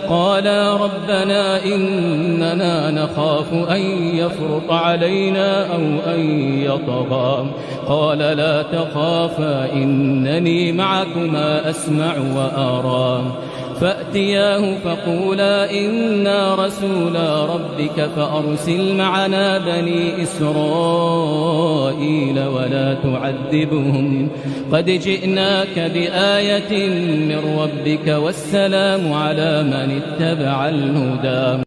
قالا ربنا إننا نخاف أن يفرط علينا أو أن يطغى قال لا تخافا إنني معكما أسمع وأرى فأتياه فقولا إنا رسولا ربك فأرسل معنا بني إسرائيل ولا تعذبهم قد جئناك بآية من ربك والسلام على من اتبع الهدى.